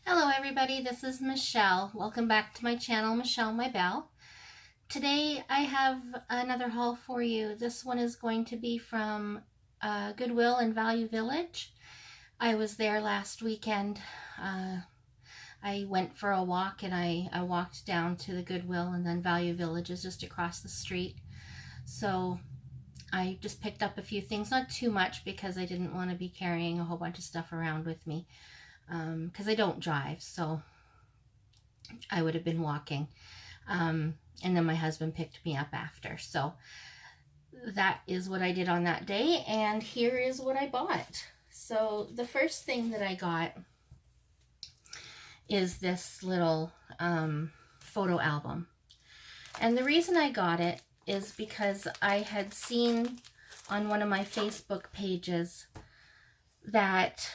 Hello everybody, this is Michelle. Welcome back to my channel, Michelle My Belle. Today I have another haul for you. This one is going to be from Goodwill in Value Village. I was there last weekend. I went for a walk and I walked down to the Goodwill, and then Value Village is just across the street. So I just picked up a few things, not too much because I didn't want to be carrying a whole bunch of stuff around with me. Because I don't drive, so I would have been walking. And then my husband picked me up after. So that is what I did on that day, and here is what I bought. So the first thing that I got is this little photo album. And the reason I got it is because I had seen on one of my Facebook pages that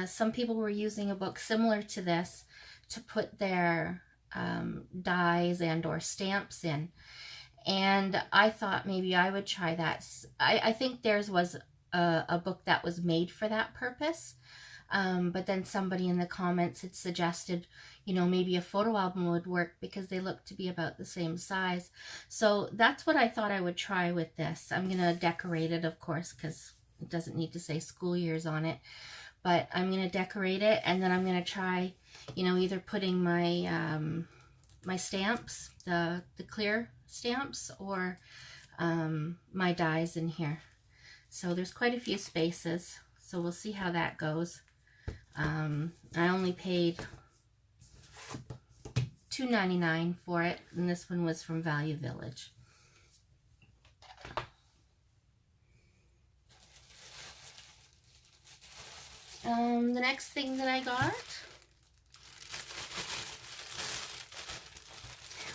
some people were using a book similar to this to put their dies and or stamps in, and I thought maybe I would try that. I think theirs was a book that was made for that purpose, but then somebody in the comments had suggested, you know, maybe a photo album would work because they look to be about the same size. So that's what I thought I would try with this. I'm gonna decorate it, of course, because it doesn't need to say school years on it. But I'm going to decorate it, and then I'm going to try, you know, either putting my my stamps, the clear stamps, or my dies in here. So there's quite a few spaces, so we'll see how that goes. I only paid $2.99 for it, and this one was from Value Village. The next thing that I got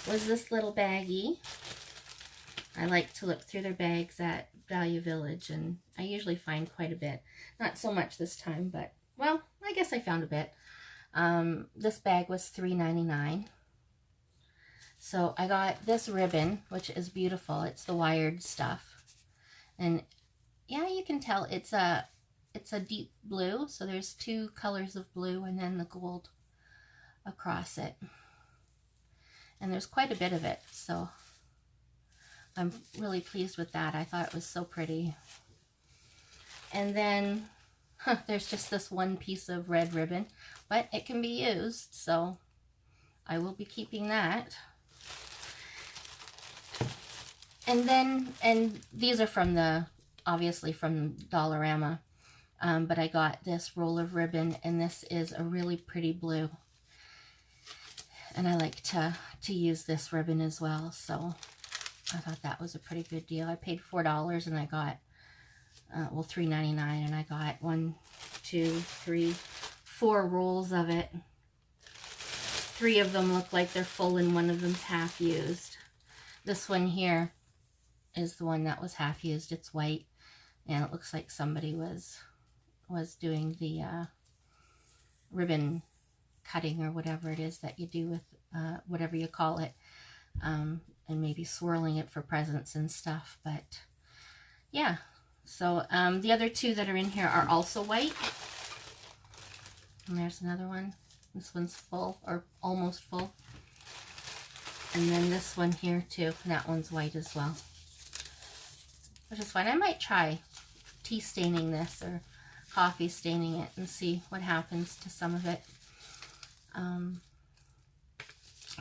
was this little baggie. I like to look through their bags at Value Village, and I usually find quite a bit. Not so much this time, but, well, I guess I found a bit. This bag was $3.99. So I got this ribbon, which is beautiful. It's the wired stuff. And yeah, you can tell it's a deep blue, so there's two colors of blue and then the gold across it. And there's quite a bit of it, so I'm really pleased with that. I thought it was so pretty. And then there's just this one piece of red ribbon, but it can be used, so I will be keeping that. And these are from obviously from Dollarama. But I got this roll of ribbon, and this is a really pretty blue. And I like to use this ribbon as well, so I thought that was a pretty good deal. I paid $4 and I got, well, $3.99, and I got 4 rolls of it. 3 of them look like they're full and one of them's half used. This one here is the one that was half used. It's white, and it looks like somebody was doing the ribbon cutting, or whatever it is that you do with whatever you call it, and maybe swirling it for presents and stuff. But yeah, so the other 2 that are in here are also white, and there's another one. This one's full, or almost full, and then this one here too, and that one's white as well, which is fine. I might try tea staining this or coffee staining it and see what happens to some of it.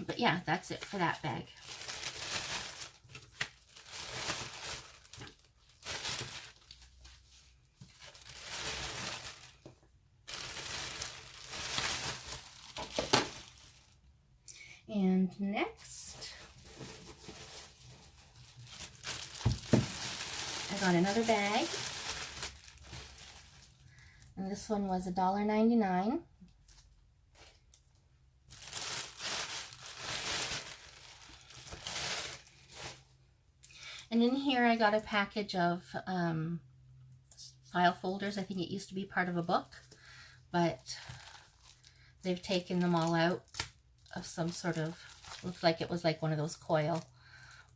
But yeah, that's it for that bag. And next, I got another bag. And this one was $1.99. And in here I got a package of file folders. I think it used to be part of a book, but they've taken them all out of some sort of, looks like it was like one of those coil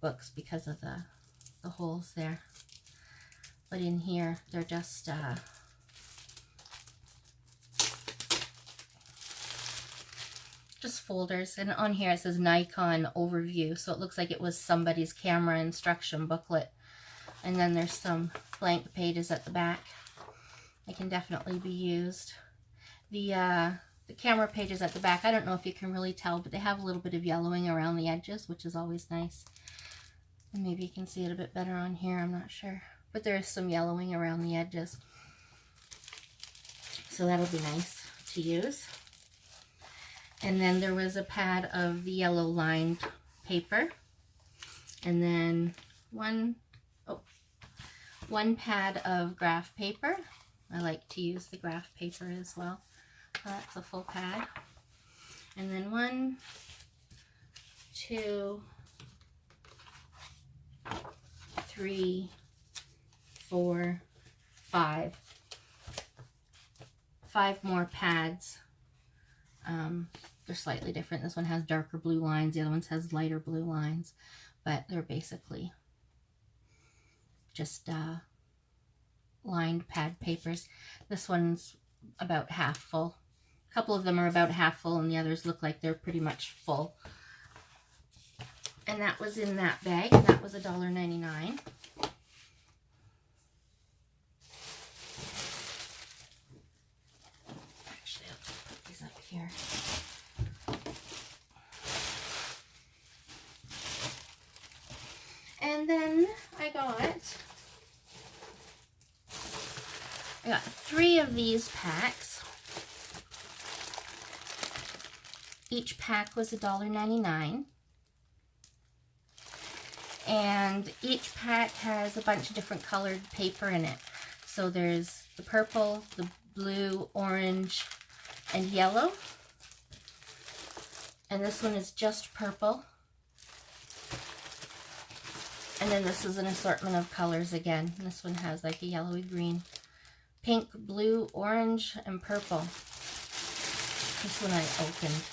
books because of the holes there. But in here, they're just just folders. And on here it says Nikon overview, so it looks like it was somebody's camera instruction booklet. And then there's some blank pages at the back. They can definitely be used. The camera pages at the back, I don't know if you can really tell, but they have a little bit of yellowing around the edges, which is always nice. And maybe you can see it a bit better on here, I'm not sure. But there is some yellowing around the edges. So that'll be nice to use. And then there was a pad of the yellow lined paper. And then one pad of graph paper. I like to use the graph paper as well. So that's a full pad. And then 1, 2, 3, 4, 5. 5 more pads. They're slightly different. This one has darker blue lines. The other one has lighter blue lines. But they're basically just lined pad papers. This one's about half full. A couple of them are about half full and the others look like they're pretty much full. And that was in that bag, and that was $1.99. Actually, I'll just put these up here. And then I got 3 of these packs. Each pack was $1.99. And each pack has a bunch of different colored paper in it. So there's the purple, the blue, orange, and yellow. And this one is just purple. And then this is an assortment of colors again. And this one has like a yellowy green, pink, blue, orange, and purple. This one I opened.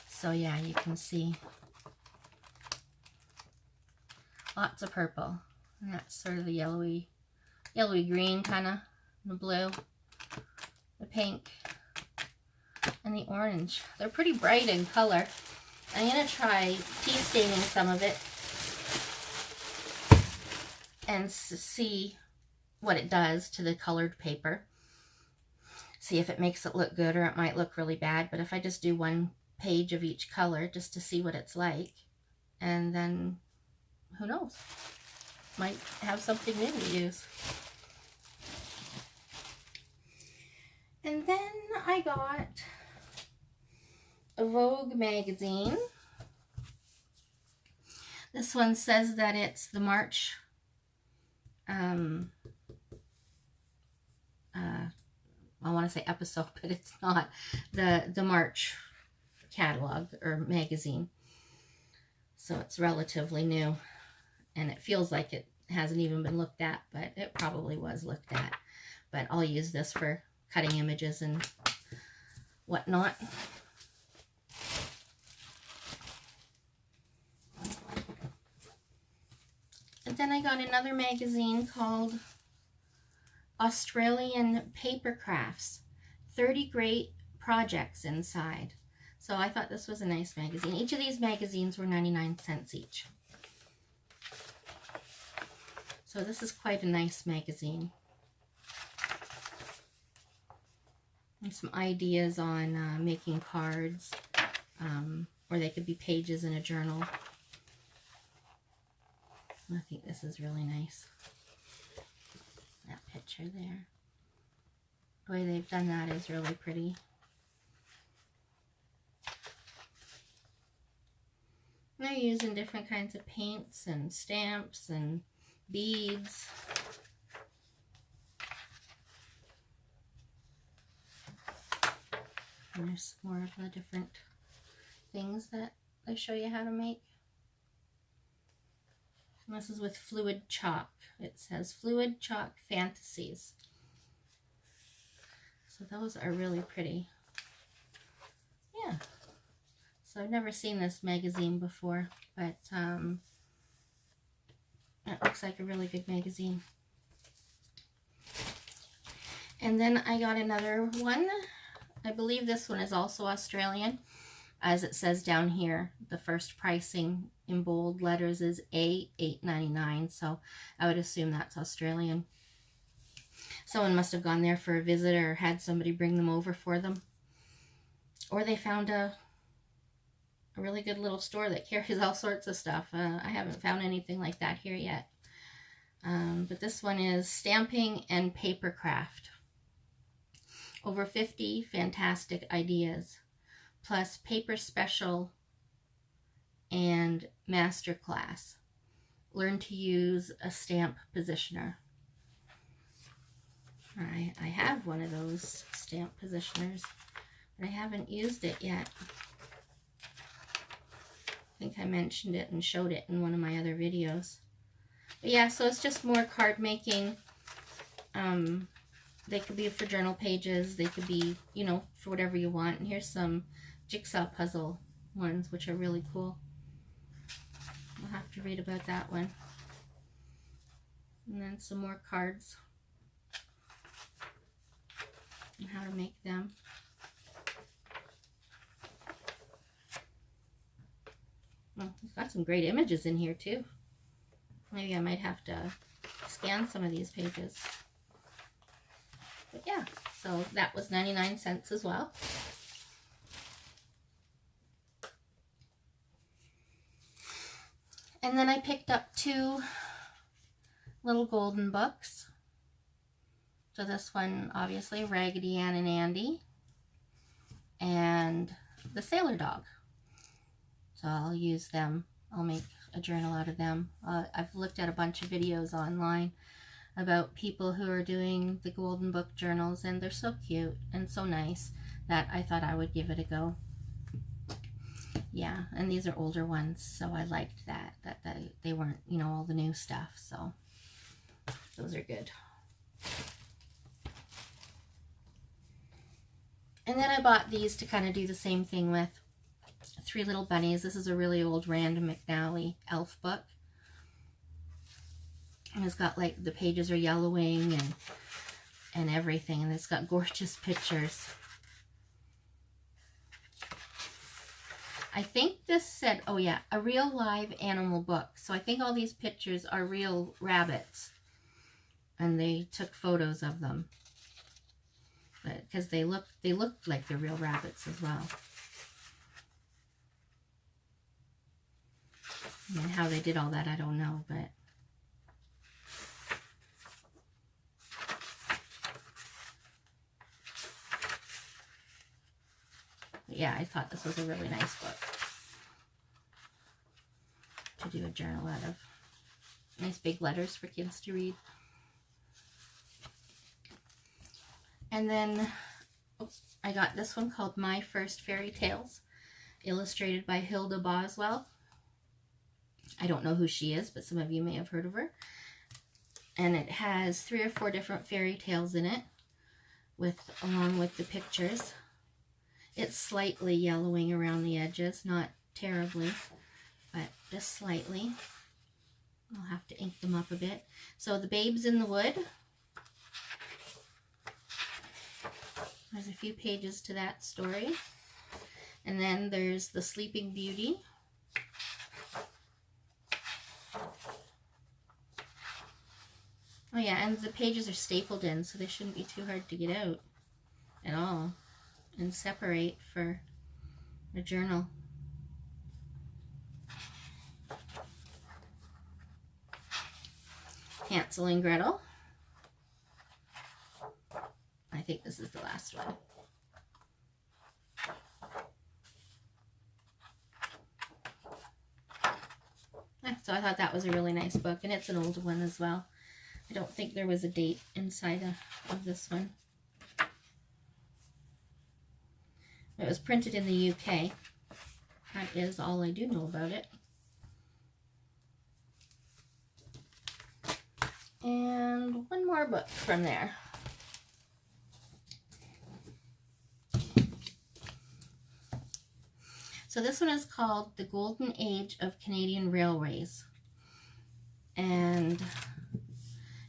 So yeah, you can see lots of purple. And that's sort of the yellowy green kind of, the blue, the pink, and the orange. They're pretty bright in color. I'm going to try tea staining some of it and see what it does to the colored paper. See if it makes it look good, or it might look really bad. But if I just do 1 page of each color just to see what it's like, and then who knows, might have something new to use. And then I got a Vogue magazine. This one says that it's the March I want to say episode, but it's not. The March catalog or magazine. So it's relatively new, and it feels like it hasn't even been looked at, but it probably was looked at. But I'll use this for cutting images and whatnot. And then I got another magazine called Australian Paper Crafts. 30 great projects inside. So I thought this was a nice magazine. Each of these magazines were 99 cents each. So this is quite a nice magazine. And some ideas on making cards, or they could be pages in a journal. I think this is really nice. That picture there. The way they've done that is really pretty. They're using different kinds of paints and stamps and beads. And there's more of the different things that they show you how to make. And this is with fluid chalk. It says Fluid Chalk Fantasies. So those are really pretty. Yeah. So I've never seen this magazine before, but it looks like a really good magazine. And then I got another one, I believe this one is also Australian. As it says down here, the first pricing in bold letters is $8.99, so I would assume that's Australian. Someone must have gone there for a visit or had somebody bring them over for them. Or they found a really good little store that carries all sorts of stuff. I haven't found anything like that here yet. But this one is Stamping and Paper Craft. Over 50 fantastic ideas, plus paper special and masterclass. Learn to use a stamp positioner. I have one of those stamp positioners, but I haven't used it yet. I think I mentioned it and showed it in one of my other videos. But yeah, so it's just more card making. They could be for journal pages. They could be, you know, for whatever you want. And here's some jigsaw puzzle ones, which are really cool. I'll have to read about that one. And then some more cards and how to make them. Well, it's got some great images in here too. Maybe I might have to scan some of these pages. But yeah, so that was 99 cents as well. And then I picked up 2 little golden books. So this one, obviously, Raggedy Ann and Andy, and the Sailor Dog. So I'll use them. I'll make a journal out of them. I've looked at a bunch of videos online about people who are doing the golden book journals, and they're so cute and so nice that I thought I would give it a go. Yeah, and these are older ones, so I liked that they weren't, you know, all the new stuff, so those are good. And then I bought these to kind of do the same thing with. 3 Little Bunnies. This is a really old Rand McNally elf book. And it's got, like, the pages are yellowing and everything, and it's got gorgeous pictures. I think this said, oh yeah, a real live animal book. So I think all these pictures are real rabbits, and they took photos of them. But because they look like they're real rabbits as well. And how they did all that, I don't know, but yeah, I thought this was a really nice book to do a journal out of. Nice big letters for kids to read. And then I got this one called My First Fairy Tales, illustrated by Hilda Boswell. I don't know who she is, but some of you may have heard of her. And it has 3 or 4 different fairy tales in it, along with the pictures. It's slightly yellowing around the edges, not terribly, but just slightly. I'll have to ink them up a bit. So The Babes in the Wood. There's a few pages to that story. And then there's The Sleeping Beauty. Oh yeah, and the pages are stapled in, so they shouldn't be too hard to get out at all and separate for a journal. Hansel and Gretel. I think this is the last one. So I thought that was a really nice book, and it's an old one as well. I don't think there was a date inside of this one. It was printed in the UK. That is all I do know about it. And one more book from there. So this one is called The Golden Age of Canadian Railways. And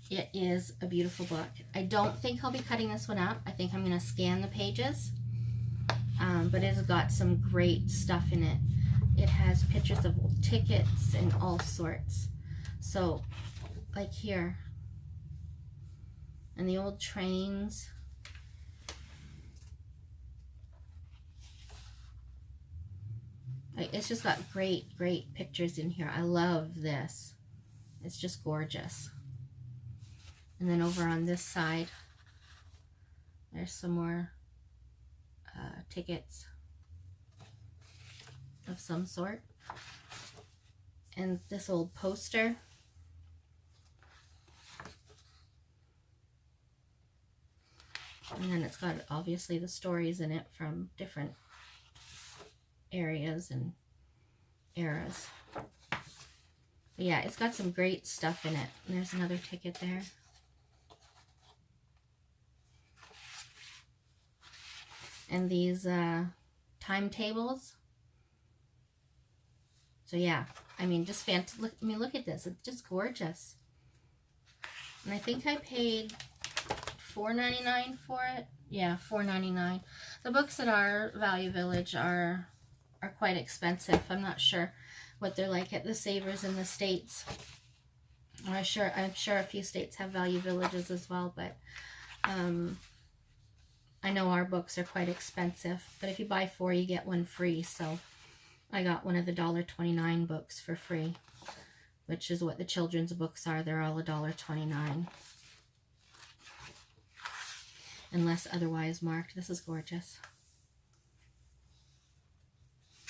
it is a beautiful book. I don't think I'll be cutting this one up. I think I'm going to scan the pages but it's got some great stuff in it. It has pictures of old tickets and all sorts. So, like here, and the old trains. It's just got great pictures in here. I love this. It's just gorgeous. And then over on this side, there's some more tickets of some sort. And this old poster. And then it's got obviously the stories in it from different areas and eras. But yeah, it's got some great stuff in it. And there's another ticket there. And these timetables. So yeah, I mean, just fantastic. Look, I mean, look at this. It's just gorgeous. And I think I paid $4.99 for it. Yeah, $4.99. The books at our Value Village are quite expensive. I'm not sure what they're like at the Savers in the States. I'm sure a few states have Value Villages as well, but I know our books are quite expensive. But if you buy 4, you get 1 free. So I got one of the $1.29 books for free, which is what the children's books are. They're all $1.29. Unless otherwise marked. This is gorgeous.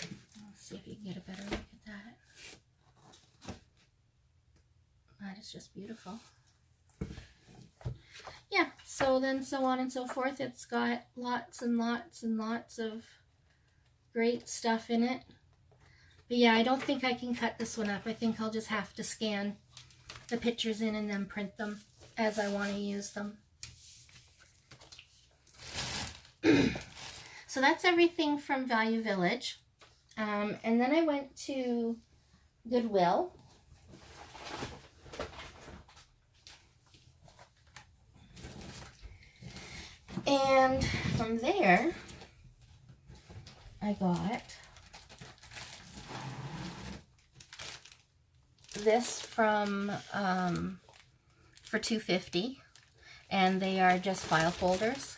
Let's see if you can get a better look at that. That is just beautiful. Yeah, so then so on and so forth. It's got lots and lots and lots of great stuff in it. But yeah, I don't think I can cut this one up. I think I'll just have to scan the pictures in and then print them as I want to use them. So that's everything from Value Village. And then I went to Goodwill. And from there, I got this from for $2.50, and they are just file folders,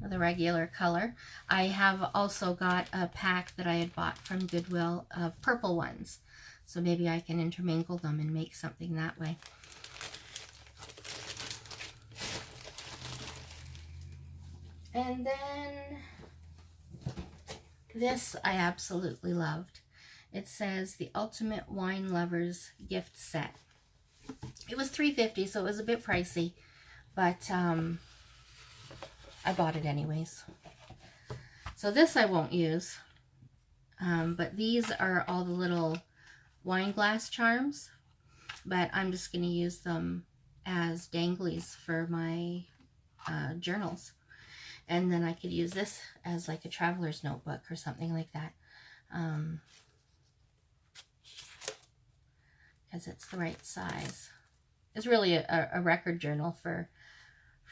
the regular color. I have also got a pack that I had bought from Goodwill of purple ones, so maybe I can intermingle them and make something that way. And then this I absolutely loved. It says the Ultimate Wine Lovers Gift Set. It was $3.50, so it was a bit pricey, but I bought it anyways. So this I won't use, but these are all the little wine glass charms, but I'm just going to use them as danglies for my journals. And then I could use this as like a traveler's notebook or something like that. Because it's the right size. It's really a record journal for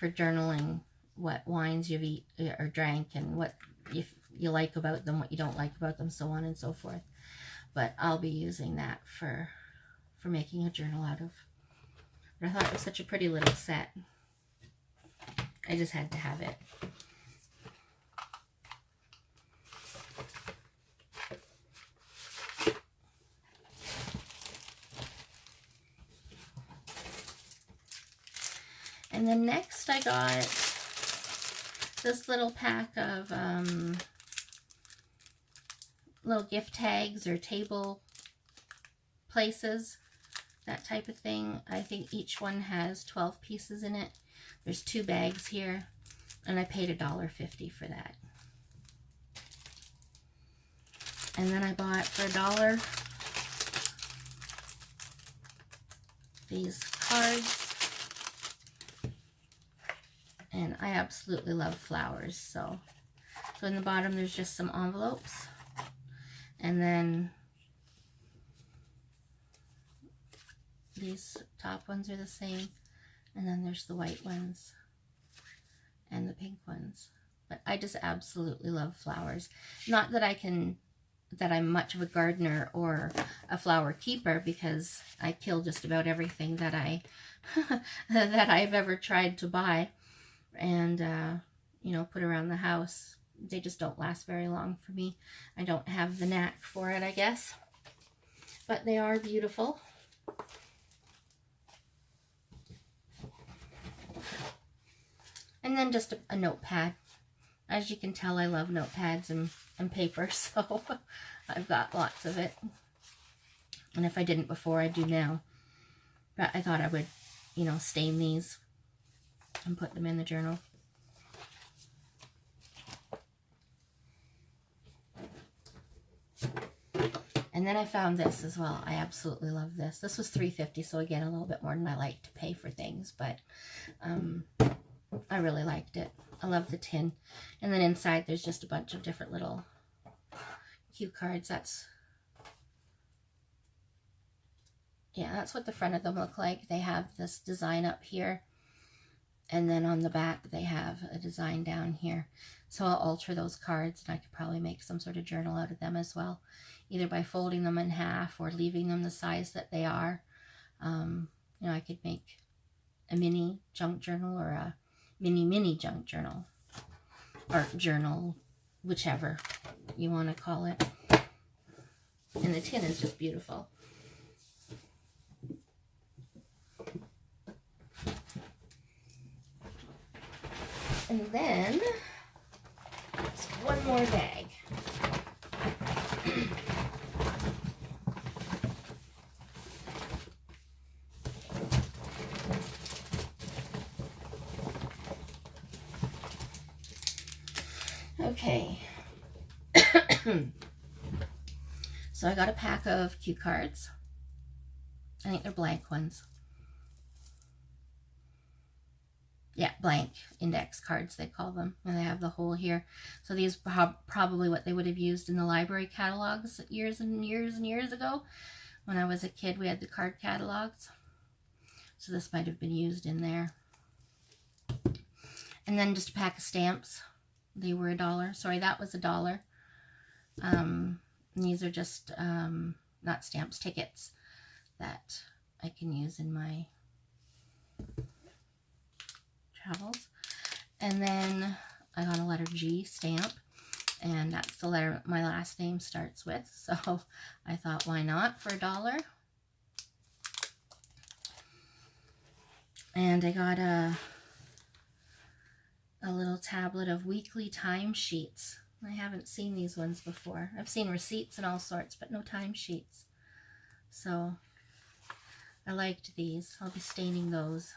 journaling what wines you've eaten or drank and what you like about them, what you don't like about them, so on and so forth. But I'll be using that for making a journal out of. But I thought it was such a pretty little set. I just had to have it. And then next I got this little pack of little gift tags or table places, that type of thing. I think each one has 12 pieces in it. There's 2 bags here, and I paid $1.50 for that. And then I bought for $1 these cards. And I absolutely love flowers, so in the bottom there's just some envelopes, and then these top ones are the same, and then there's the white ones and the pink ones. But I just absolutely love flowers. Not that I'm much of a gardener or a flower keeper, because I kill just about everything that that I've ever tried to buy and you know, put around the house. They just don't last very long for me. I don't have the knack for it, I guess. But they are beautiful. And then just a notepad. As you can tell, I love notepads and paper, so I've got lots of it. And if I didn't before, I do now. But I thought I would, you know, stain these and put them in the journal. And then I found this as well. I absolutely love this. This was $3.50, so again, a little bit more than I like to pay for things, but I really liked it. I love the tin. And then inside there's just a bunch of different little cue cards. That's what the front of them look like. They have this design up here, and then on the back they have a design down here. So I'll alter those cards, and I could probably make some sort of journal out of them as well, either by folding them in half or leaving them the size that they are. You know, I could make a mini junk journal or a mini junk journal, art journal, whichever you want to call it. And the tin is just beautiful. And then just one more bag. Okay. So I got a pack of cue cards. I think they're blank ones. Yeah, blank index cards, they call them. And they have the hole here. So these are probably what they would have used in the library catalogs years and years and years ago. When I was a kid, we had the card catalogs. So this might have been used in there. And then just a pack of stamps. They were $1. Sorry, that was $1. These are just, not stamps, tickets that I can use in my travels. And then I got a letter G stamp, and that's the letter my last name starts with. So I thought, why not for $1? And I got a little tablet of weekly timesheets. I haven't seen these ones before. I've seen receipts and all sorts, but no timesheets. So I liked these. I'll be staining those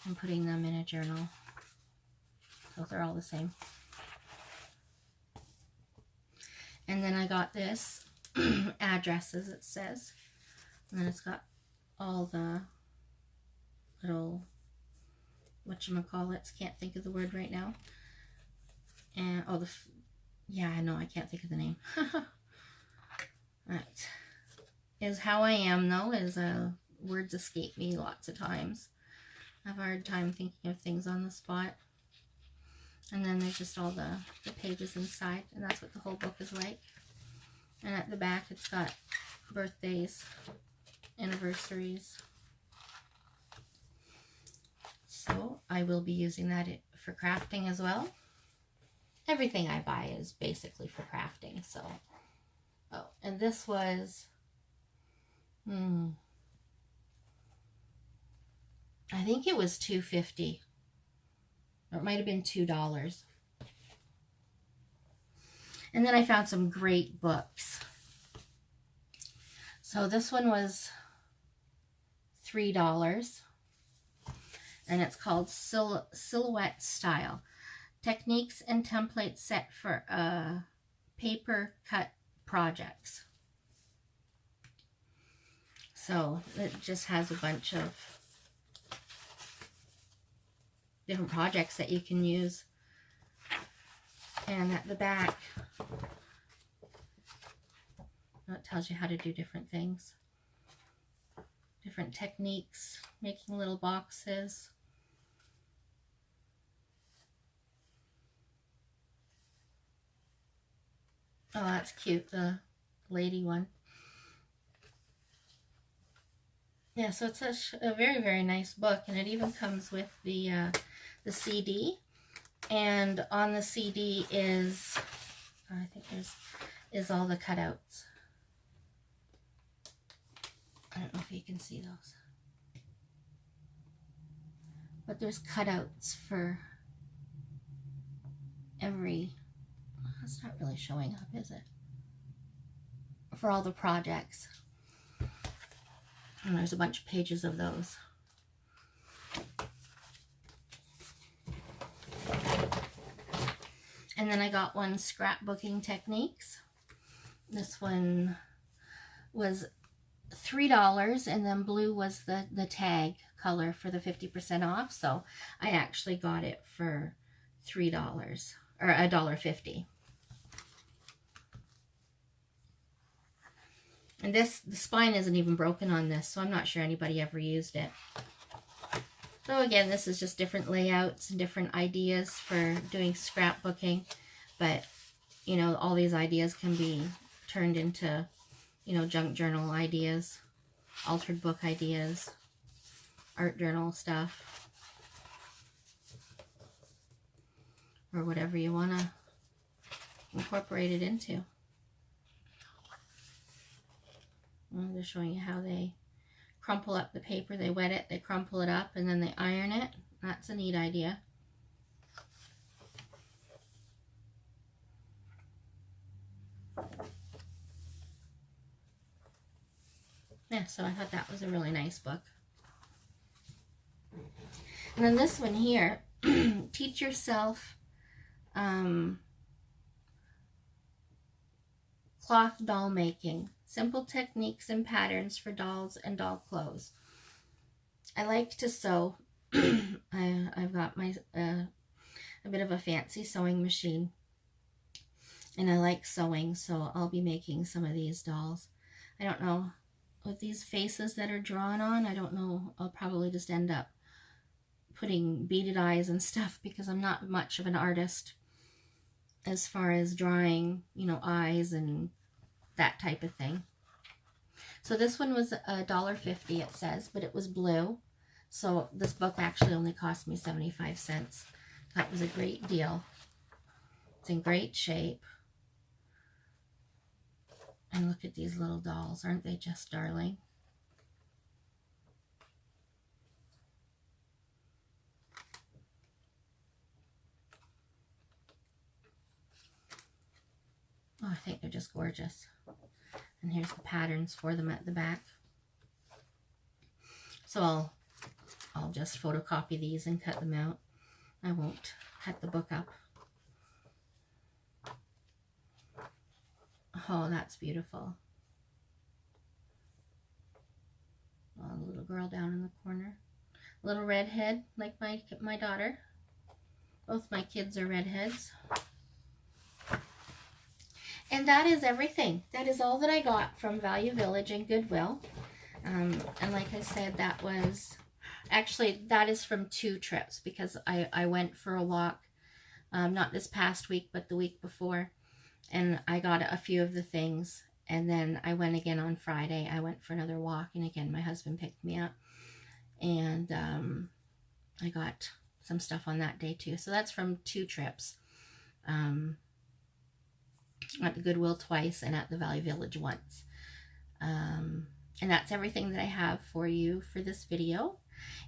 and putting them in a journal. So they're all the same. And then I got this addresses, it says. And then it's got all the little, whatchamacallits, can't think of the word right now. And all the, yeah, I know, I can't think of the name. That is how I am, though, is words escape me lots of times. I have a hard time thinking of things on the spot. And then there's just all the pages inside, and that's what the whole book is like. And at the back, it's got birthdays, anniversaries. So I will be using that for crafting as well. Everything I buy is basically for crafting, so. Oh, and this was, I think it was $2.50. Or it might have been $2. And then I found some great books. So this one was $3. And it's called Silhouette Style. Techniques and templates set for paper cut projects. So it just has a bunch of different projects that you can use. And at the back, it tells you how to do different things. Different techniques, making little boxes. Oh, that's cute, the lady one. Yeah, so it's a very, very nice book, and it even comes with the CD. And on the CD is, I think is all the cutouts. I don't know if you can see those. But there's cutouts for every, it's not really showing up, is it? For all the projects. And there's a bunch of pages of those. And then I got one, Scrapbooking Techniques. This one was $3, and then blue was the tag color for the 50% off. So I actually got it for $3 or $1.50. And the spine isn't even broken on this, so I'm not sure anybody ever used it. So again, this is just different layouts and different ideas for doing scrapbooking. But, you know, all these ideas can be turned into, you know, junk journal ideas, altered book ideas, art journal stuff, or whatever you want to incorporate it into. I'm just showing you how they crumple up the paper. They wet it, they crumple it up, and then they iron it. That's a neat idea. Yeah, so I thought that was a really nice book. And then this one here, Teach Yourself Cloth Doll Making. Simple techniques and patterns for dolls and doll clothes. I like to sew. I've got my a bit of a fancy sewing machine, and I like sewing, so I'll be making some of these dolls. I don't know, with these faces that are drawn on, I don't know, I'll probably just end up putting beaded eyes and stuff, because I'm not much of an artist as far as drawing, you know, eyes and that type of thing. So this one was $1.50, it says, but it was blue. So this book actually only cost me 75 cents. That was a great deal. It's in great shape. And look at these little dolls. Aren't they just darling? Oh, I think they're just gorgeous. And here's the patterns for them at the back. So I'll just photocopy these and cut them out. I won't cut the book up. Oh, that's beautiful. Oh, the little girl down in the corner. Little redhead, like my daughter. Both my kids are redheads. And that is everything. That is all that I got from Value Village and Goodwill. And like I said, that was... Actually, that is from 2 trips, because I went for a walk, not this past week, but the week before. And I got a few of the things. And then I went again on Friday. I went for another walk. And again, my husband picked me up. And I got some stuff on that day too. So that's from 2 trips. At the Goodwill twice and at the Value Village once. And that's everything that I have for you for this video.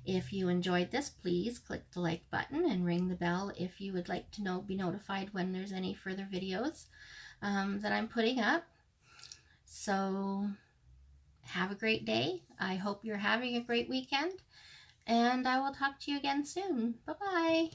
If you enjoyed this, please click the like button and ring the bell if you would like to be notified when there's any further videos that I'm putting up. So have a great day. I hope you're having a great weekend, and I will talk to you again soon. Bye-bye.